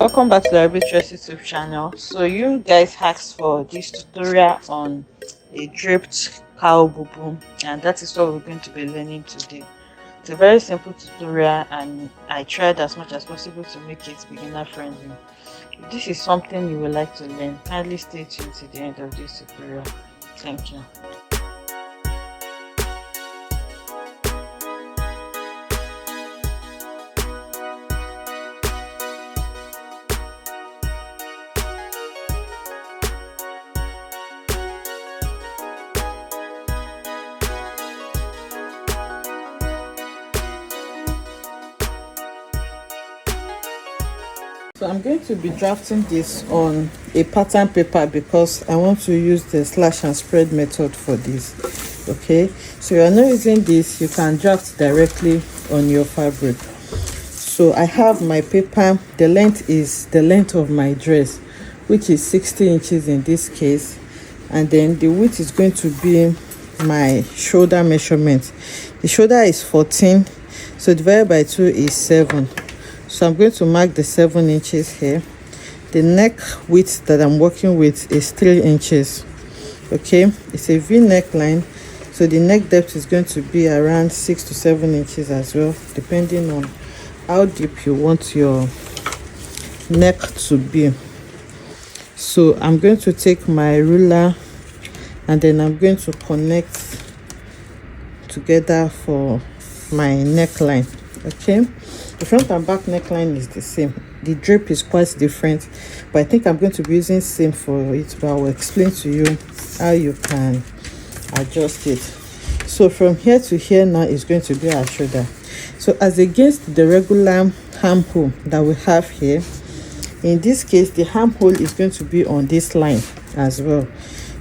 Welcome back to the Arbitress YouTube channel. So you guys asked for this tutorial on a draped cowl bubu, and that is what we're going to be learning today. It's a very simple tutorial and I tried as much as possible to make it beginner friendly. If this is something you would like to learn, kindly stay tuned to the end of this tutorial. Thank you. So I'm going to be drafting this on a pattern paper because I want to use the slash and spread method for this. Okay, so you're not using this, you can draft directly on your fabric. So I have my paper, the length is the length of my dress, which is 60 inches in this case, and then the width is going to be my shoulder measurement. The shoulder is 14, so divided by 2 is 7. So I'm going to mark the 7 inches here. The neck width that I'm working with is 3 inches. Okay, it's a V neckline, so the neck depth is going to be around 6 to 7 inches as well, depending on how deep you want your neck to be. So I'm going to take my ruler and then I'm going to connect together for my neckline. Okay, the front and back neckline is the same. The drape is quite different, but I think I'm going to be using same for it, but I will explain to you how you can adjust it. So from here to here now is going to be our shoulder. So as against the regular armhole that we have here, in this case the armhole is going to be on this line as well.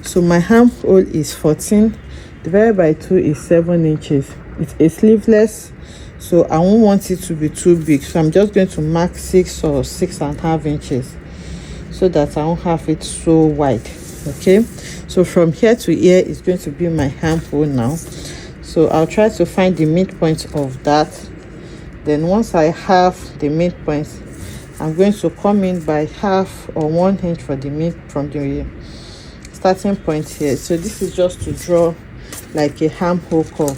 So my armhole is 14 divided by 2 is 7 inches. It's a sleeveless, so I won't want it to be too big, so I'm just going to mark 6 or 6.5 inches so that I won't have it so wide. Okay, so from here to here is going to be my armhole now. So I'll try to find the midpoint of that. Then once I have the midpoint, I'm going to come in by half or 1 inch for the from the starting point here. So this is just to draw like a armhole curve,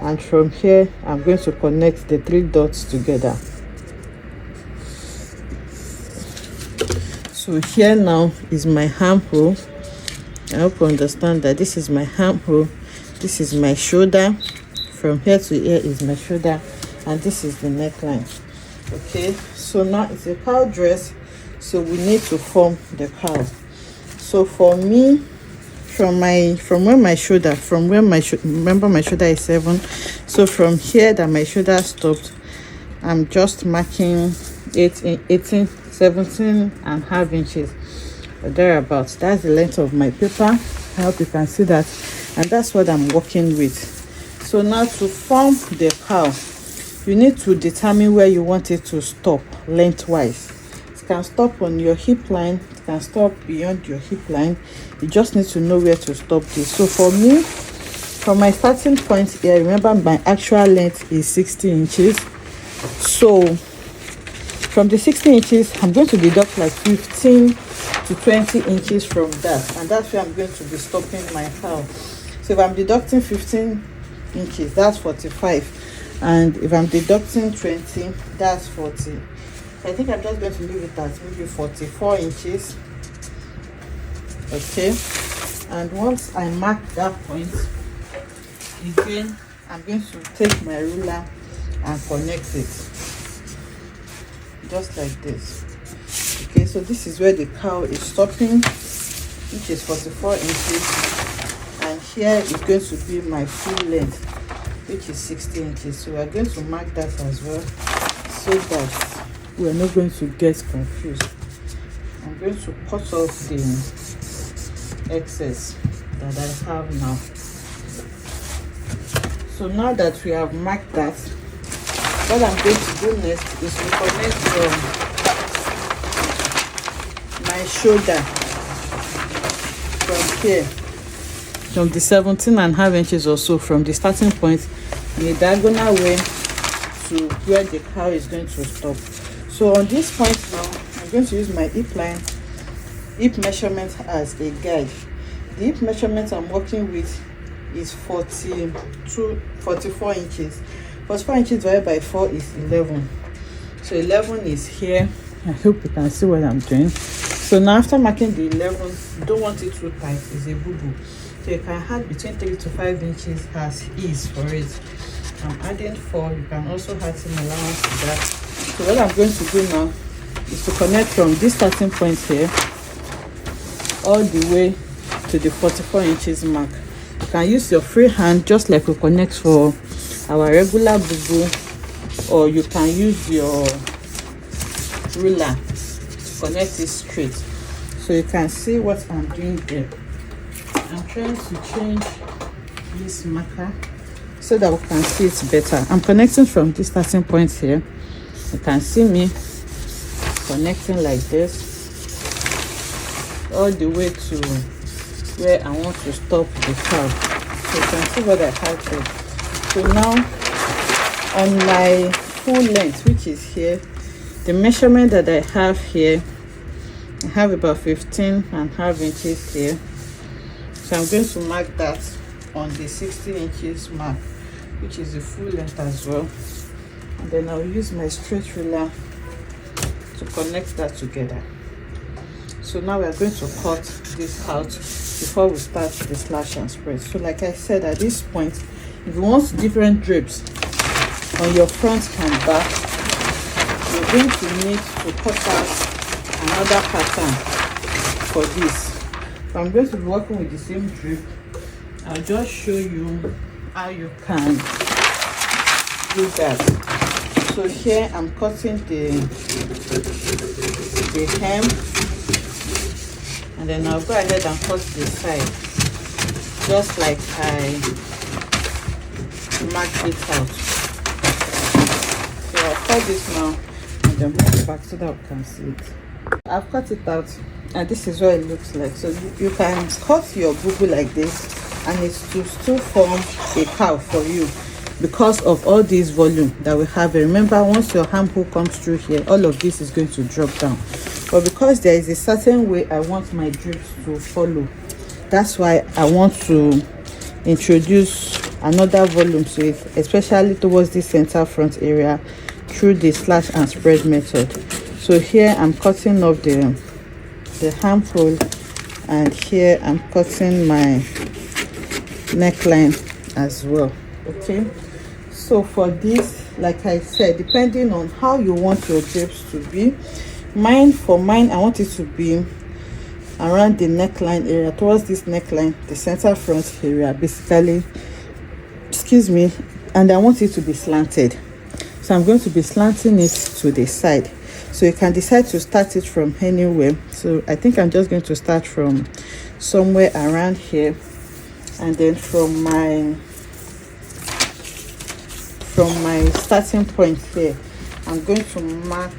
and from here I'm going to connect the 3 dots together. So here now is my armhole. I hope you understand that this is my armhole, this is my shoulder, from here to here is my shoulder, and this is the neckline. Okay, so now it's a cowl dress, so we need to form the cowl. So for me, remember my shoulder is 7, so from here that my shoulder stopped, I'm just marking 17.5 inches or thereabouts. That's the length of my paper. I hope you can see that, and that's what I'm working with. So now to form the cowl, you need to determine where you want it to stop lengthwise. It can stop on your hip line, it can stop beyond your hip line. You just need to know where to stop this. So for me, from my starting point here, remember my actual length is 60 inches. So from the 60 inches, I'm going to deduct like 15 to 20 inches from that, and that's where I'm going to be stopping my cowl. So if I'm deducting 15 inches, that's 45, and if I'm deducting 20, that's 40. I think I'm just going to leave it at maybe 44 inches. Okay, and once I mark that point, again I'm going to take my ruler and connect it just like this. Okay, so this is where the cowl is stopping, which is 44 inches, and here is going to be my full length, which is 60 inches. So we're going to mark that as well so that we're not going to get confused. I'm going to cut off the excess that I have now. So now that we have marked that, what I'm going to do next is to connect my shoulder from here, from the 17.5 inches or so, from the starting point in a diagonal way to where the cowl is going to stop. So on this point now, going to use my hip measurement as a guide. The hip measurement I'm working with is 44 inches. 44 inches divided by 4 is 11. So 11 is here. I hope you can see what I'm doing. So now after marking the 11, you don't want it too tight. It's a boo-boo. So you can add between 3 to 5 inches as ease for it. I'm adding 4. You can also add some allowance to that. So what I'm going to do now is to connect from this starting point here all the way to the 44 inches mark. You can use your free hand just like we connect for our regular boo-boo, or you can use your ruler to connect it straight. So you can see what I'm doing there. I'm trying to change this marker so that we can see it better. I'm connecting from this starting point here. You can see me connecting like this all the way to where I want to stop the cowl. So you can see what I have there. So now on my full length, which is here, the measurement that I have here, I have about 15.5 inches here. So I'm going to mark that on the 16 inches mark, which is the full length as well. And then I'll use my straight ruler to connect that together. So now we are going to cut this out before we start the slash and spread. So like I said, at this point, if you want different drapes on your front and back, you're going to need to cut out another pattern for this. So I'm going to be working with the same drape. I'll just show you how you can do that. So here I'm cutting the hem, and then I'll go ahead and cut the side just like I marked it out. So I'll cut this now and then put it back so that we can see it. I've cut it out and this is what it looks like. So you can cut your boo-boo like this and it's to still form a cowl for you because of all this volume that we have. Remember, once your armhole comes through here, all of this is going to drop down. But because there is a certain way I want my drapes to follow, that's why I want to introduce another volume to it, especially towards the center front area through the slash and spread method. So here I'm cutting off the armhole, and here I'm cutting my neckline as well. Okay, so for this, like I said, depending on how you want your drapes to be, for mine I want it to be around the neckline area, towards this neckline, the center front area basically, excuse me, and I want it to be slanted. So I'm going to be slanting it to the side. So you can decide to start it from anywhere. So I think I'm just going to start from somewhere around here, and then from my starting point here, I'm going to mark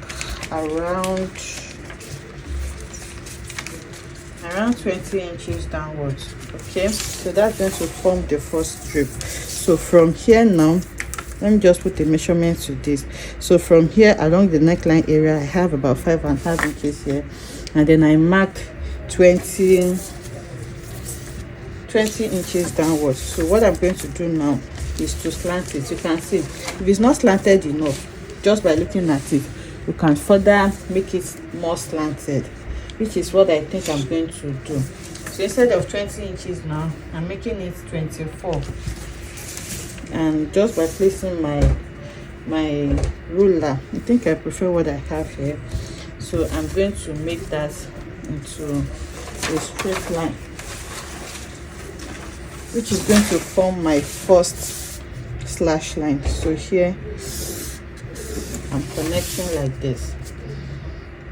around 20 inches downwards. Okay, so that's going to form the first drape. So from here now, let me just put the measurement to this. So from here along the neckline area, I have about 5.5 inches here, and then I marked 20 inches downwards. So what I'm going to do now is to slant it. You can see if it's not slanted enough, just by looking at it, you can further make it more slanted, which is what I think I'm going to do. So instead of 20 inches now, I'm making it 24, and just by placing my ruler, I think I prefer what I have here. So I'm going to make that into a straight line, which is going to form my first slash line. So here I'm connecting like this.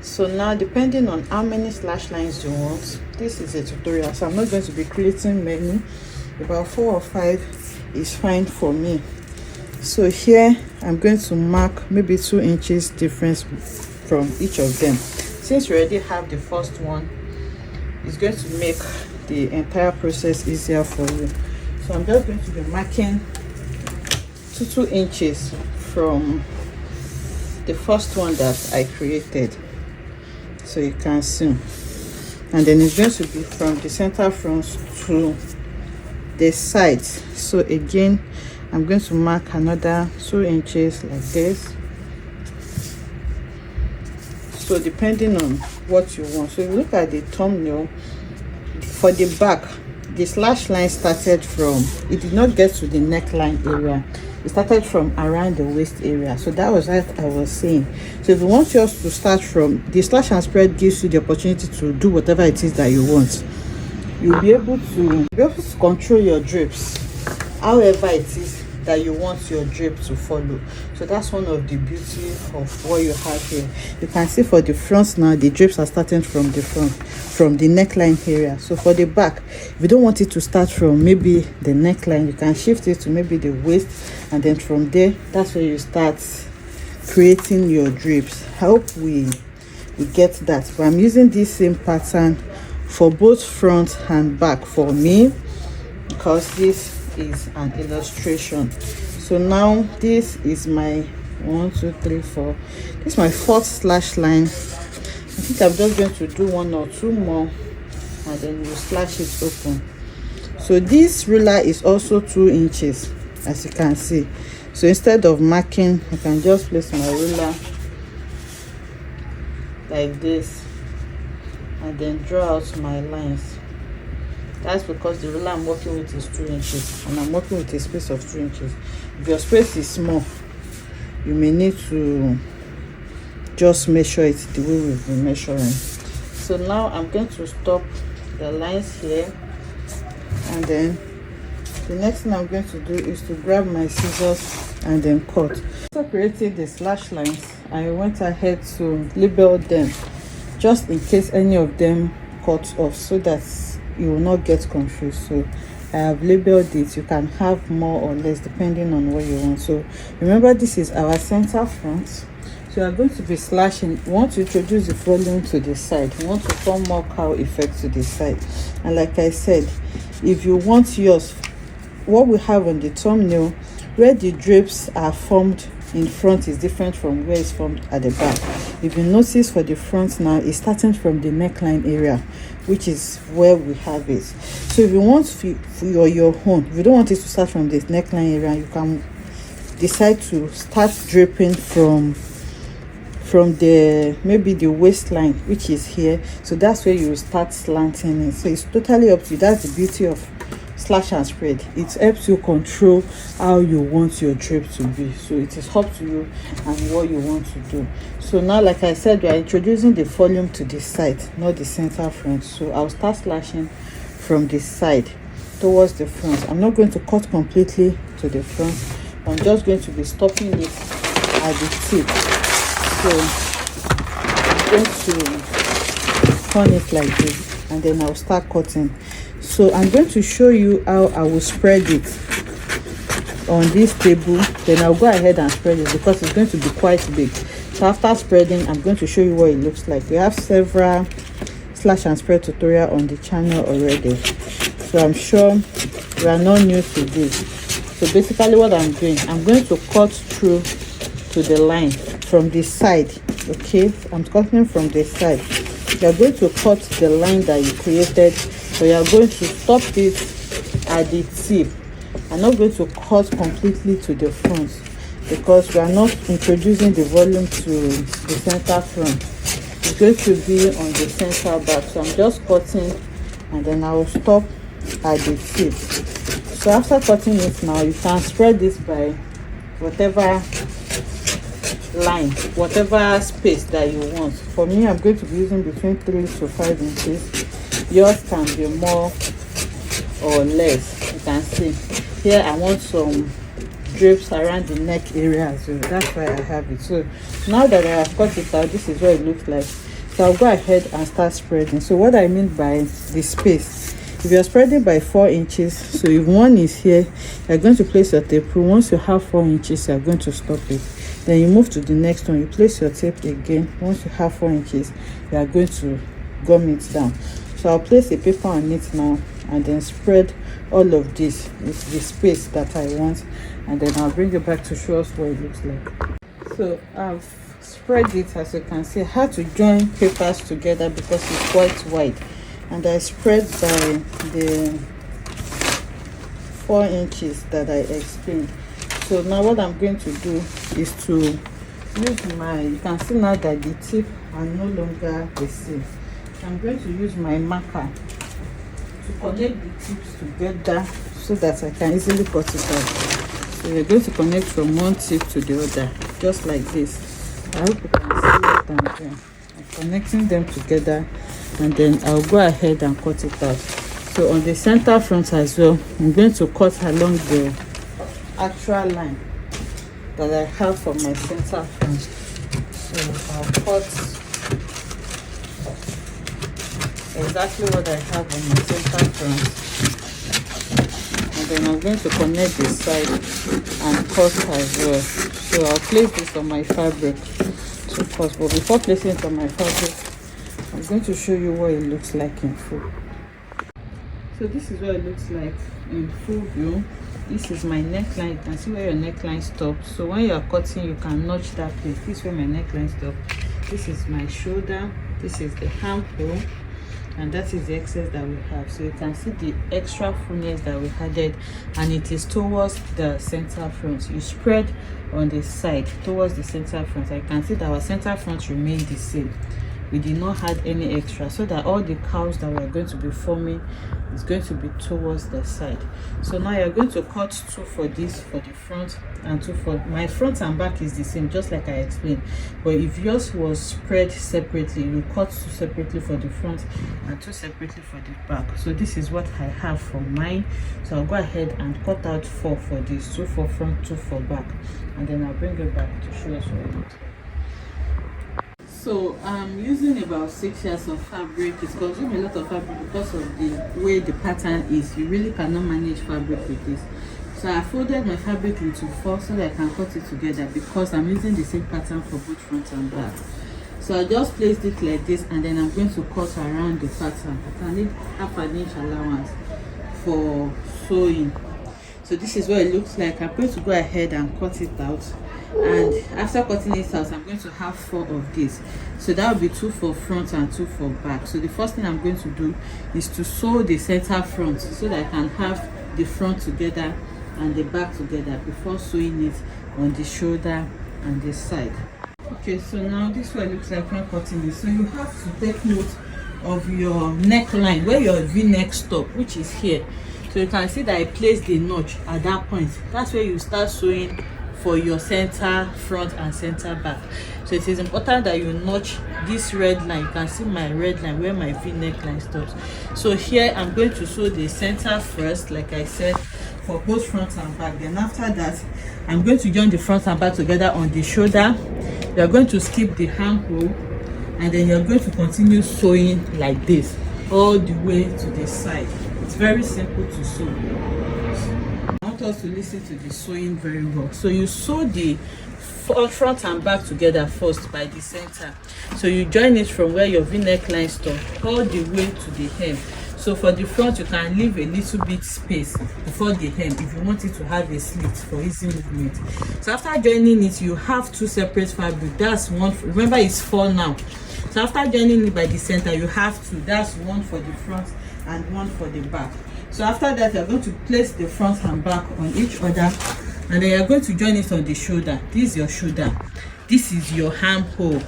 So now, depending on how many slash lines you want, this is a tutorial, so I'm not going to be creating many. About 4 or 5 is fine for me. So here I'm going to mark maybe 2 inches difference from each of them. Since you already have the first one, it's going to make the entire process easier for you. So I'm just going to be marking 2 inches from the first one that I created. so you can see. And then it's going to be from the center front to the sides. So again, I'm going to mark another 2 inches like this. So depending on what you want. So if you look at the thumbnail, for the back, the slash line started from, it did not get to the neckline area, it started from around the waist area. So that was what I was saying. So if you want yours to start from, the slash and spread gives you the opportunity to do whatever it is that you want. You'll be able to control your drapes however it is that you want your drape to follow. So that's one of the beauty of what you have here. You can see for the front now, the drapes are starting from the front, from the neckline area. So for the back, if you don't want it to start from maybe the neckline, you can shift it to maybe the waist, and then from there, that's where you start creating your drapes. I hope we get that. But I'm using this same pattern for both front and back for me, because this is an illustration. So now this is my 1 2 3 4, this is my 4th slash line. I think I'm just going to do 1 or 2 more, and then you slash it open. So this ruler is also 2 inches, as you can see. So instead of marking, I can just place my ruler like this and then draw out my lines. That's because the ruler I'm working with is 2 inches, and I'm working with a space of 2 inches. If your space is small, you may need to just measure it the way we've been measuring. So now I'm going to stop the lines here, and then the next thing I'm going to do is to grab my scissors and then cut. After creating the slash lines, I went ahead to label them just in case any of them cut off, so that you will not get confused. So I have labeled it. You can have more or less depending on what you want. So remember, this is our center front. So you are going to be slashing. We want to introduce the volume to the side. We want to form more cowl effect to the side. And like I said, if you want yours, what we have on the thumbnail, where the drapes are formed in front is different from where it's formed at the back. If you notice, for the front now, it's starting from the neckline area, which is where we have it. So if you want for your own, if you don't want it to start from the neckline area, you can decide to start draping from the maybe the waistline, which is here. So that's where you will start slanting it. So it's totally up to you. That's the beauty of slash and spread. It helps you control how you want your drape to be. So it is up to you and what you want to do. So now, like I said, we are introducing the volume to the side, not the center front. So I'll start slashing from the side towards the front. I'm not going to cut completely to the front. I'm just going to be stopping it at the tip. So I'm going to turn it like this, and then I'll start cutting. So I'm going to show you how I will spread it on this table. Then I'll go ahead and spread it because it's going to be quite big. So after spreading, I'm going to show you what it looks like. We have several slash and spread tutorial on the channel already, so I'm sure you are not new to this. So basically what I'm doing, I'm going to cut through to the line from the side. Okay, I'm cutting from the side. You're going to cut the line that you created. So you are going to stop it at the tip. I'm not going to cut completely to the front because we are not introducing the volume to the center front. It's going to be on the center back. So I'm just cutting, and then I will stop at the tip. So after cutting it now, you can spread this by whatever line, whatever space that you want. For me, I'm going to be using between 3 to 5 inches. Yours can be more or less. You can see here I want some drapes around the neck area, so that's why I have it. So now that I have cut it out, this is what it looks like. So I'll go ahead and start spreading. So what I mean by the space, if you're spreading by 4 inches, so if one is here, you're going to place your tape rule. Once you have 4 inches, you're going to stop it. Then you move to the next one, you place your tape again. Once you have 4 inches, you are going to gum it down. So I'll place a paper on it now, and then spread all of this with the space that I want, and then I'll bring it back to show us what it looks like. So I've spread it. As you can see, I had to join papers together because it's quite wide, and I spread by the 4 inches that I explained. So now what I'm going to do is to use my, you can see now that the tip are no longer the same. I'm going to use my marker to connect the tips together so that I can easily cut it out. So we're going to connect from one tip to the other, just like this. I hope you can see what I'm doing. I'm connecting them together, and then I'll go ahead and cut it out. So on the center front as well, I'm going to cut along the actual line that I have for my center front. So I'll cut exactly what I have on my center front, and then I'm going to connect the side and cut as well. So I'll place this on my fabric to cut, but before placing it on my fabric, I'm going to show you what it looks like in full. So this is what it looks like in full view. This is my neckline. You can see where your neckline stops. So when you are cutting, you can notch that place. This is where my neckline stops. This is my shoulder. This is the armhole, and that is the excess that we have. So you can see the extra fullness that we added, and it is towards the center front. You spread on the side towards the center front. I can see that our center front remained the same. We did not add any extra, so that all the cowls that we are going to be forming is going to be towards the side. So now you're going to cut 2 for this, for the front, and 2 for my front and back is the same, just like I explained. But if yours was spread separately, you cut 2 separately for the front and 2 separately for the back. So this is what I have for mine. So I'll go ahead and cut out 4 for this, 2 for front, 2 for back, and then I'll bring it back to show us what it looks like. So I'm using about 6 yards of fabric. It's consuming a lot of fabric because of the way the pattern is. You really cannot manage fabric with this. So I folded my fabric into 4 so that I can cut it together, because I'm using the same pattern for both front and back. So I just placed it like this, and then I'm going to cut around the pattern. I need half an inch allowance for sewing. So this is what it looks like. I'm going to go ahead and cut it out, and after cutting it out, I'm going to have 4 of this. So that will be 2 for front and 2 for back. So the first thing I'm going to do is to sew the center front so that I can have the front together and the back together before sewing it on the shoulder and the side. Okay, so now this is what it looks like when cutting this. So you have to take note of your neckline, where your v-neck stop, which is here. So you can see that I placed the notch at that point. That's where you start sewing for your center front and center back. So it is important that you notch this red line. You can see my red line where my v-neck line stops. So here I'm going to sew the center first, like I said, for both front and back. Then after that, I'm going to join the front and back together on the shoulder. You're going to skip the armhole, and then you're going to continue sewing like this all the way to the side. It's very simple to sew. I want us to listen to the sewing very well. So you sew the front and back together first by the center. So you join it from where your v-neck line stops all the way to the hem. So for the front, you can leave a little bit space before the hem if you want it to have a slit for easy movement. So after joining it, you have 2 separate fabric. That's one. Remember, it's 4 now. So after joining it by the center, you have 2. That's 1 for the front and 1 for the back. So after that, you're going to place the front and back on each other, and then you're going to join it on the shoulder. This is your shoulder. This is your armhole.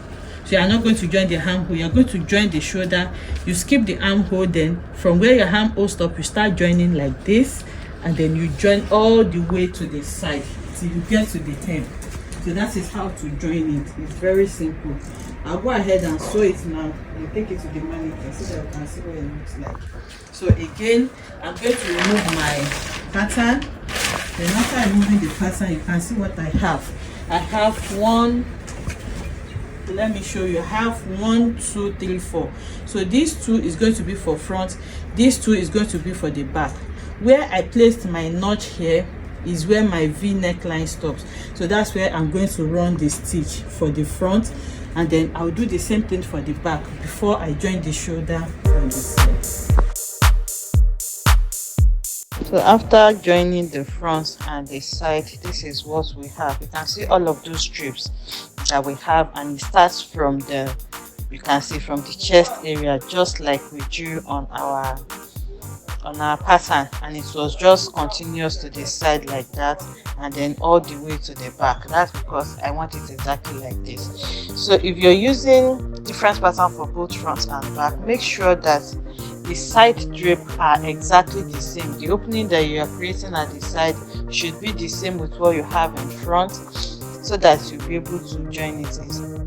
So you're not going to join the armhole, you're going to join the shoulder. You skip the armhole, then from where your armhole stops, you start joining like this, and then you join all the way to the side till you get to the hem. So that is how to join it. It's very simple. I'll go ahead and sew it now and take it to the mannequin so that you can see what it looks like. So again, I'm going to remove my pattern. Then after removing the pattern, you can see what I have. I have 1, let me show you. I have 1, 2, 3, 4. So this 2 is going to be for front, this 2 is going to be for the back. Where I placed my notch here is where my v neckline stops. So that's where I'm going to run the stitch for the front, and then I'll do the same thing for the back before I join the shoulder on the side. So after joining the front and the side, this is what we have. You can see all of those strips that we have, and it starts from the, you can see from the chest area, just like we drew on our pattern, and it was just continuous to the side like that, and then all the way to the back. That's because I want it exactly like this. So if you're using different pattern for both front and back, make sure that the side drape are exactly the same. The opening that you are creating at the side should be the same with what you have in front, so that you'll be able to join it in.